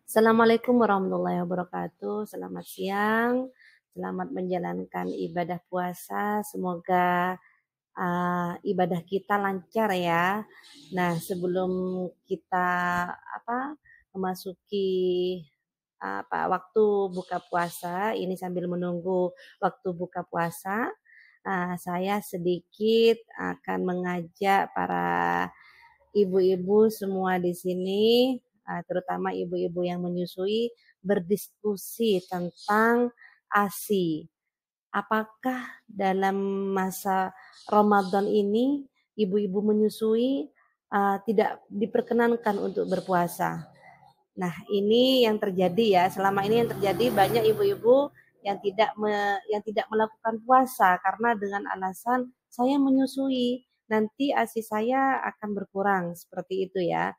Assalamualaikum warahmatullahi wabarakatuh. Selamat siang, selamat menjalankan ibadah puasa. Semoga ibadah kita lancar ya. Nah, sebelum kita memasuki waktu buka puasa, ini sambil menunggu waktu buka puasa, saya sedikit akan mengajak para ibu-ibu semua di sini, terutama ibu-ibu yang menyusui, berdiskusi tentang ASI. Apakah dalam masa Ramadan ini ibu-ibu menyusui tidak diperkenankan untuk berpuasa? Nah, ini yang terjadi ya, selama ini yang terjadi banyak ibu-ibu yang tidak melakukan puasa karena dengan alasan saya menyusui, nanti ASI saya akan berkurang, seperti itu ya.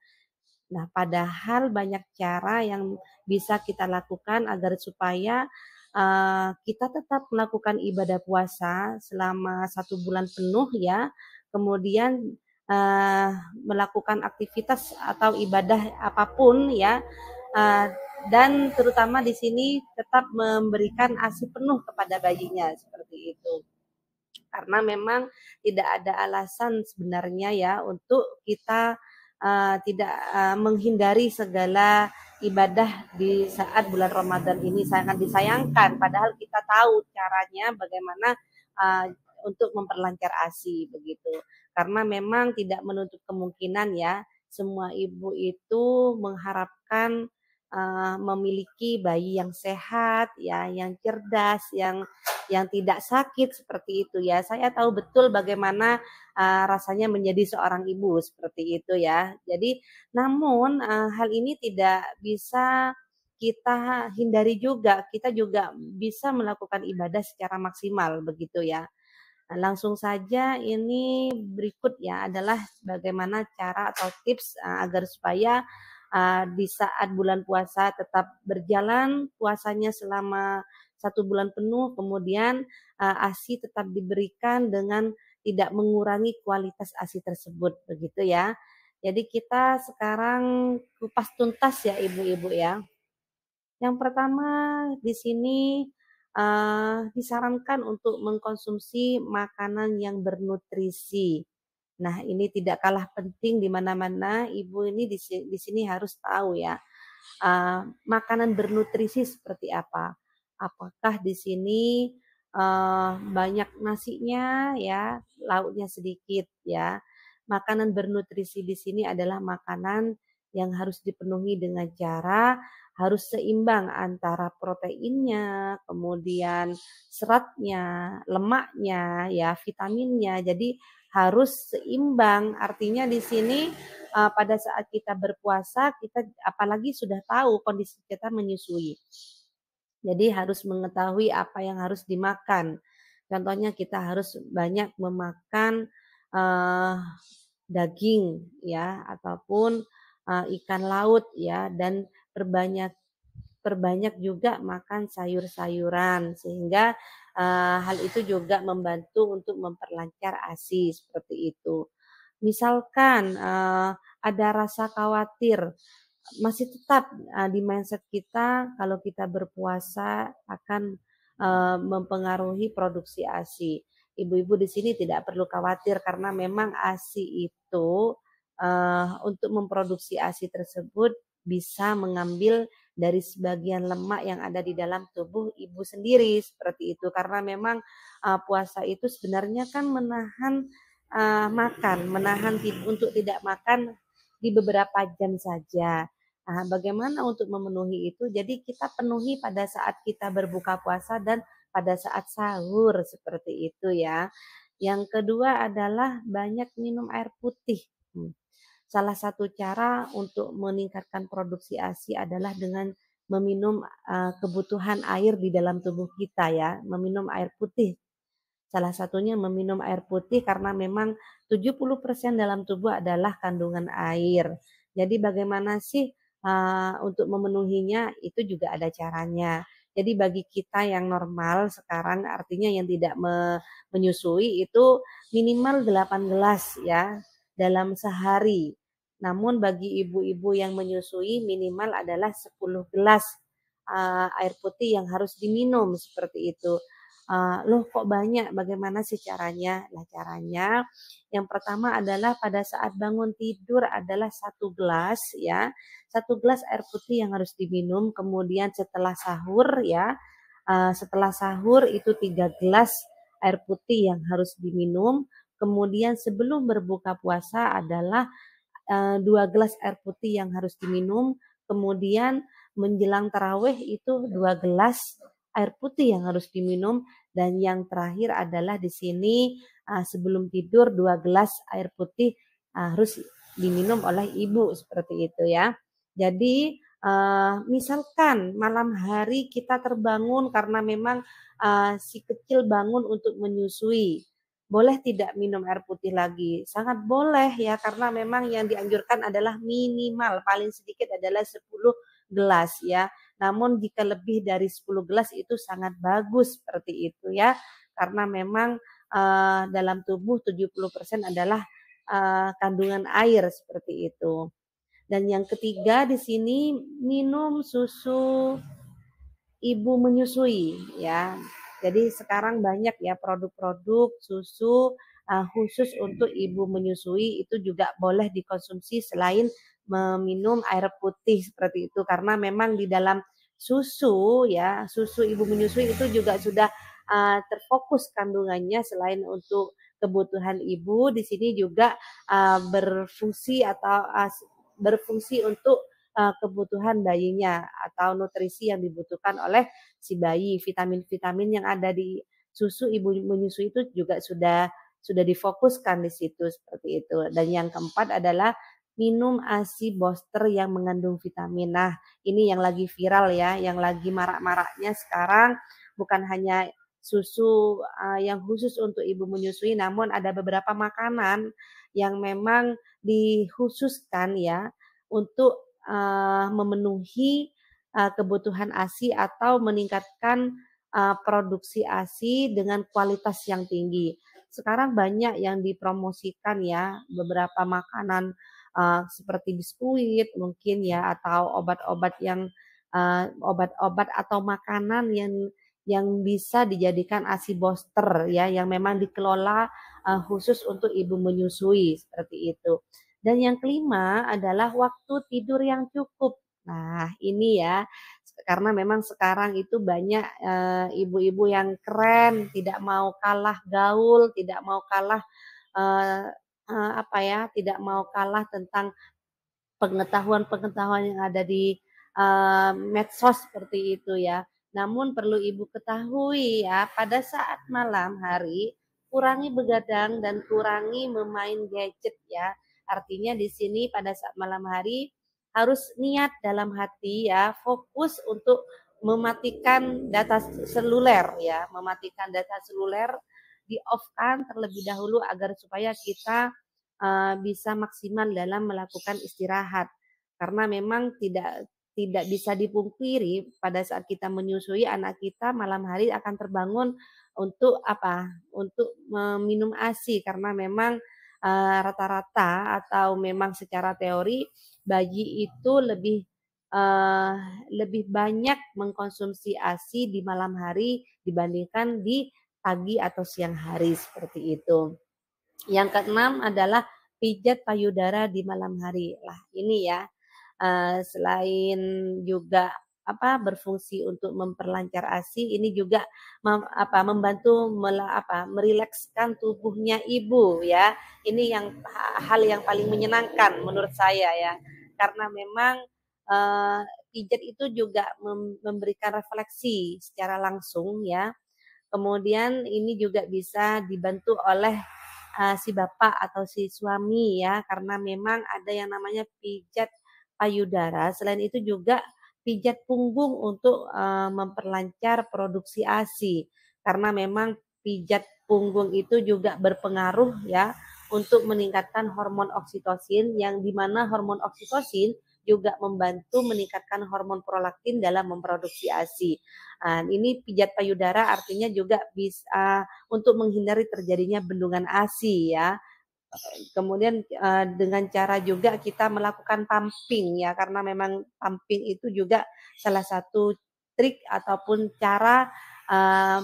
Nah, padahal banyak cara yang bisa kita lakukan agar supaya kita tetap melakukan ibadah puasa selama 1 bulan penuh ya, kemudian eee, melakukan aktivitas atau ibadah apapun ya, eee, dan terutama di sini tetap memberikan ASI penuh kepada bayinya, seperti itu. Karena memang tidak ada alasan sebenarnya ya untuk kita tidak menghindari segala ibadah di saat bulan Ramadan ini sangat disayangkan. Padahal kita tahu caranya bagaimana uh, untuk memperlancar ASI begitu. Karena memang tidak menutup kemungkinan ya semua ibu itu mengharapkan memiliki bayi yang sehat, ya, yang cerdas, yang tidak sakit seperti itu ya. Saya tahu betul bagaimana rasanya menjadi seorang ibu seperti itu ya. Jadi namun hal ini tidak bisa kita hindari juga. Kita juga bisa melakukan ibadah secara maksimal begitu ya. Nah, langsung saja ini berikut ya adalah bagaimana cara atau tips agar supaya di saat bulan puasa tetap berjalan puasanya selama 1 bulan penuh, kemudian ASI tetap diberikan dengan tidak mengurangi kualitas ASI tersebut begitu ya. Jadi kita sekarang kupas tuntas ya ibu-ibu ya. Yang pertama di sini disarankan untuk mengkonsumsi makanan yang bernutrisi. Nah, ini tidak kalah penting di mana-mana ibu ini di sini harus tahu ya, makanan bernutrisi seperti apa. Apakah di sini banyak nasinya ya, lauknya sedikit ya. Makanan bernutrisi di sini adalah makanan yang harus dipenuhi dengan cara harus seimbang antara proteinnya, kemudian seratnya, lemaknya, ya vitaminnya. Jadi harus seimbang. Artinya di sini pada saat kita berpuasa, kita apalagi sudah tahu kondisi kita menyusui. Jadi harus mengetahui apa yang harus dimakan. Contohnya kita harus banyak memakan uh, daging ya ataupun ikan laut ya dan perbanyak perbanyak juga makan sayur-sayuran sehingga hal itu juga membantu untuk memperlancar ASI seperti itu. Misalkan ada rasa khawatir masih tetap di mindset kita kalau kita berpuasa akan mempengaruhi produksi ASI. Ibu-ibu di sini tidak perlu khawatir karena memang ASI itu untuk memproduksi ASI tersebut bisa mengambil dari sebagian lemak yang ada di dalam tubuh ibu sendiri seperti itu karena memang puasa itu sebenarnya kan menahan menahan untuk tidak makan di beberapa jam saja. Nah, bagaimana untuk memenuhi itu? Jadi kita penuhi pada saat kita berbuka puasa dan pada saat sahur seperti itu ya. Yang kedua adalah banyak minum air putih. Salah satu cara untuk meningkatkan produksi ASI adalah dengan meminum kebutuhan air di dalam tubuh kita ya, meminum air putih. Salah satunya meminum air putih karena memang 70% dalam tubuh adalah kandungan air. Jadi bagaimana sih untuk memenuhinya itu juga ada caranya. Jadi bagi kita yang normal sekarang artinya yang tidak menyusui itu minimal 8 gelas ya dalam sehari. Namun bagi ibu-ibu yang menyusui minimal adalah 10 gelas air putih yang harus diminum seperti itu. Loh kok banyak? Bagaimana sih caranya? Nah caranya yang pertama adalah pada saat bangun tidur adalah 1 gelas ya, 1 gelas air putih yang harus diminum. Kemudian setelah sahur ya, setelah sahur itu 3 gelas air putih yang harus diminum. Kemudian sebelum berbuka puasa adalah 2 gelas air putih yang harus diminum, kemudian menjelang tarawih itu 2 gelas air putih yang harus diminum, dan yang terakhir adalah di sini, sebelum tidur 2 gelas air putih, harus diminum oleh ibu, seperti itu ya. Jadi, misalkan malam hari kita terbangun karena memang, si kecil bangun untuk menyusui, boleh tidak minum air putih lagi? Sangat boleh ya, karena memang yang dianjurkan adalah minimal, paling sedikit adalah 10 gelas ya. Namun jika lebih dari 10 gelas itu sangat bagus seperti itu ya. Karena memang dalam tubuh 70% adalah kandungan air seperti itu. Dan yang ketiga di sini minum susu ibu menyusui ya. Jadi sekarang banyak ya produk-produk susu khusus untuk ibu menyusui, itu juga boleh dikonsumsi selain meminum air putih seperti itu, karena memang di dalam susu ya, susu ibu menyusui itu juga sudah terfokus kandungannya. Selain untuk kebutuhan ibu, di sini juga berfungsi atau berfungsi untuk kebutuhan bayinya atau nutrisi yang dibutuhkan oleh si bayi. Vitamin-vitamin yang ada di susu ibu menyusui itu juga sudah difokuskan di situ seperti itu. Dan yang keempat adalah minum ASI booster yang mengandung vitamin. Nah, ini yang lagi viral ya, yang lagi marak-maraknya sekarang, bukan hanya susu yang khusus untuk ibu menyusui, namun ada beberapa makanan yang memang dikhususkan ya untuk memenuhi kebutuhan ASI atau meningkatkan produksi ASI dengan kualitas yang tinggi. Sekarang banyak yang dipromosikan ya, beberapa makanan seperti biskuit mungkin ya, atau obat-obat yang obat-obat atau makanan yang bisa dijadikan ASI booster ya, yang memang dikelola khusus untuk ibu menyusui seperti itu. Dan yang kelima adalah waktu tidur yang cukup. Nah, ini ya, karena memang sekarang itu banyak ibu-ibu yang keren, tidak mau kalah gaul, tidak mau kalah eee apa ya, tidak mau kalah tentang pengetahuan-pengetahuan yang ada di medsos seperti itu ya. Namun perlu ibu ketahui ya, pada saat malam hari kurangi begadang dan kurangi memain gadget ya. Artinya di sini pada saat malam hari harus niat dalam hati ya, fokus untuk mematikan data seluler ya, mematikan data seluler, di-off-kan terlebih dahulu agar supaya kita bisa maksimal dalam melakukan istirahat. Karena memang tidak bisa dipungkiri pada saat kita menyusui anak kita malam hari akan terbangun untuk apa? Untuk meminum ASI, karena memang rata-rata atau memang secara teori bayi itu eee, lebih banyak mengkonsumsi ASI di malam hari dibandingkan di pagi atau siang hari seperti itu. Yang keenam adalah pijat payudara di malam hari. Lah ini ya, selain juga berfungsi untuk memperlancar ASI, ini juga membantu merilekskan tubuhnya ibu ya. Ini yang hal yang paling menyenangkan menurut saya ya. Karena memang eee, pijat itu juga memberikan refleksi secara langsung ya. Kemudian ini juga bisa dibantu oleh si bapak atau si suami ya, karena memang ada yang namanya pijat payudara. Selain itu juga pijat punggung untuk memperlancar produksi ASI. Karena memang pijat punggung itu juga berpengaruh ya untuk meningkatkan hormon oksitosin, yang dimana hormon oksitosin juga membantu meningkatkan hormon prolaktin dalam memproduksi ASI. Ini pijat payudara artinya juga bisa untuk menghindari terjadinya bendungan ASI ya. Kemudian, dengan cara juga kita melakukan pumping ya, karena memang pumping itu juga salah satu trik ataupun cara,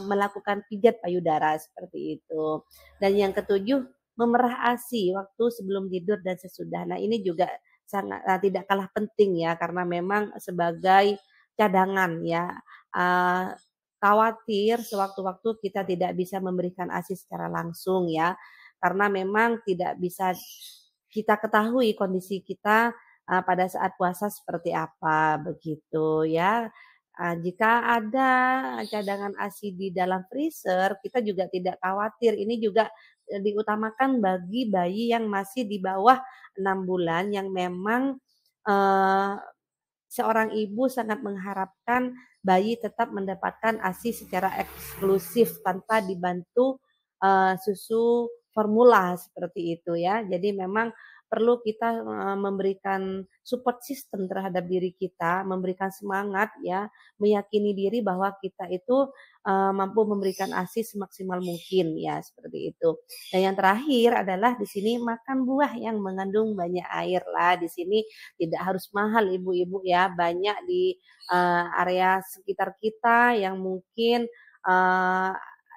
melakukan pijat payudara seperti itu. Dan yang ketujuh, memerah ASI waktu sebelum tidur dan sesudah. Nah, ini juga sangat tidak kalah penting ya, karena memang sebagai cadangan ya, eee, khawatir sewaktu-waktu kita tidak bisa memberikan ASI secara langsung ya, karena memang tidak bisa kita ketahui kondisi kita, pada saat puasa seperti apa, begitu ya. Jika ada cadangan ASI di dalam freezer, kita juga tidak khawatir. Ini juga, diutamakan bagi bayi yang masih di bawah 6 bulan yang memang, eee, seorang ibu sangat mengharapkan bayi tetap mendapatkan ASI secara eksklusif tanpa dibantu, susu formula seperti itu ya. Jadi memang perlu kita, memberikan support system terhadap diri kita, memberikan semangat ya, meyakini diri bahwa kita itu, mampu memberikan ASI semaksimal mungkin ya, seperti itu. Dan yang terakhir adalah di sini makan buah yang mengandung banyak air lah, di sini tidak harus mahal ibu-ibu ya, banyak di, area sekitar kita yang mungkin, eee,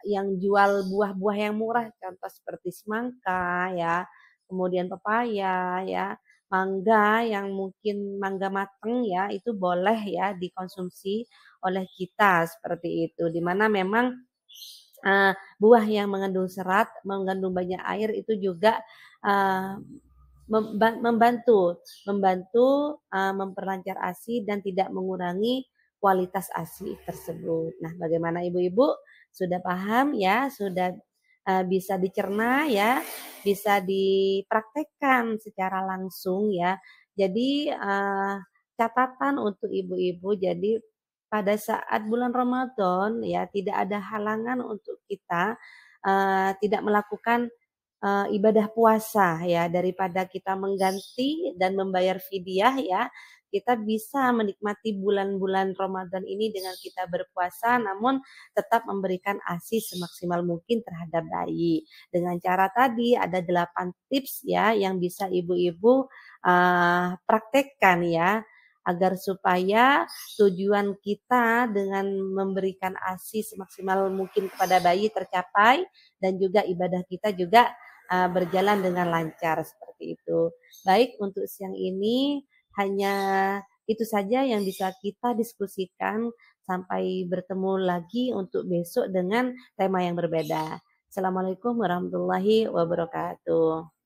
yang jual buah-buah yang murah, contoh seperti semangka ya, kemudian pepaya ya, mangga yang mungkin mangga mateng ya, itu boleh ya dikonsumsi oleh kita, seperti itu. Di mana memang, buah yang mengandung serat, mengandung banyak air itu juga, eee, membantu membantu, memperlancar ASI dan tidak mengurangi kualitas ASI tersebut. Nah, bagaimana ibu-ibu, sudah paham ya? Sudah, bisa dicerna ya? Bisa dipraktekkan secara langsung ya? Jadi, catatan untuk ibu-ibu, jadi pada saat bulan Ramadan ya, tidak ada halangan untuk kita, tidak melakukan ibadah puasa ya, daripada kita mengganti dan membayar fidyah ya, kita bisa menikmati bulan-bulan Ramadan ini dengan kita berpuasa namun tetap memberikan ASI semaksimal mungkin terhadap bayi. Dengan cara tadi ada 8 tips ya yang bisa ibu-ibu, praktekkan ya, agar supaya tujuan kita dengan memberikan ASI semaksimal mungkin kepada bayi tercapai dan juga ibadah kita juga berjalan dengan lancar seperti itu. Baik, untuk siang ini hanya itu saja yang bisa kita diskusikan. Sampai bertemu lagi untuk besok dengan tema yang berbeda. Assalamualaikum warahmatullahi wabarakatuh.